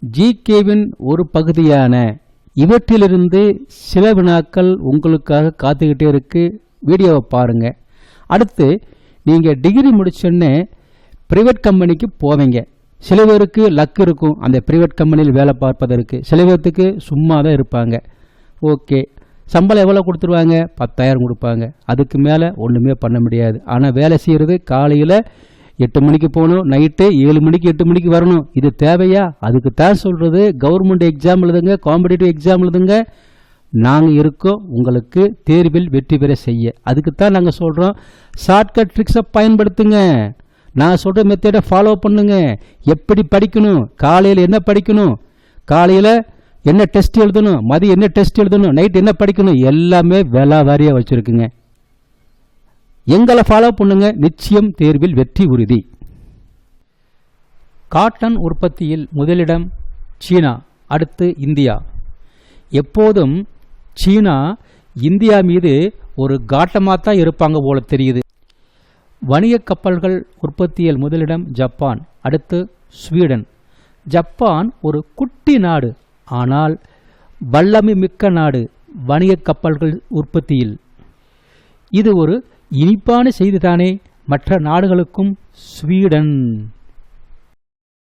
ஜிகேவின் ஒரு பகுதியான இவற்றிலிருந்து சில வினாக்கள் உங்களுக்காக காத்துக்கிட்டே இருக்கு. வீடியோவை பாருங்க. அடுத்து நீங்கள் டிகிரி முடிச்சோன்னே ப்ரைவேட் கம்பெனிக்கு போவீங்க. சில பேருக்கு லக் இருக்கும் அந்த ப்ரைவேட் கம்பெனியில் வேலை பார்ப்பதற்கு, சில பேர்த்துக்கு சும்மா தான் இருப்பாங்க. ஓகே, சம்பளம் எவ்வளோ கொடுத்துருவாங்க? 10,000 கொடுப்பாங்க. அதுக்கு மேலே ஒன்றுமே பண்ண முடியாது. ஆனால் வேலை செய்கிறது காலையில் 8 மணிக்கு போகணும், நைட்டு 7 மணிக்கு 8 மணிக்கு வரணும். இது தேவையா? அதுக்கு தான் சொல்கிறது, கவர்மெண்ட் எக்ஸாம் எழுதுங்க, காம்படிட்டிவ் எக்ஸாம் எழுதுங்க, நாங்கள் இருக்கோம் உங்களுக்கு தேர்வில் வெற்றி பெற செய்ய. அதுக்கு தான் நாங்கள் சொல்கிறோம், ஷார்ட்கட் ட்ரிக்ஸை பயன்படுத்துங்க. நான் சொல்கிற மெத்தடை ஃபாலோ பண்ணுங்க. எப்படி படிக்கணும், காலையில் என்ன படிக்கணும், காலையில் என்ன டெஸ்ட் எழுதணும், மதியம் என்ன டெஸ்ட் எழுதணும், நைட் என்ன படிக்கணும், எல்லாமே வேலை வாரியாக வச்சுருக்குங்க. எங்களை ஃபாலோ பண்ணுங்க, நிச்சயம் தேர்வில் வெற்றி உறுதி. காட்டன் உற்பத்தியில் முதலிடம் சீனா, அடுத்து இந்தியா. எப்போதும் சீனா இந்தியா மீது ஒரு காட்டமாக தான் இருப்பாங்க போல தெரியுது. வணிக கப்பல்கள் உற்பத்தியில் முதலிடம் ஜப்பான், அடுத்து ஸ்வீடன். ஜப்பான் ஒரு குட்டி நாடு, ஆனால் வல்லமை மிக்க நாடு வணிக கப்பல்கள் உற்பத்தியில். இது ஒரு இனிப்பான செய்திதானே மற்ற நாடுகளுக்கும். ஸ்வீடன்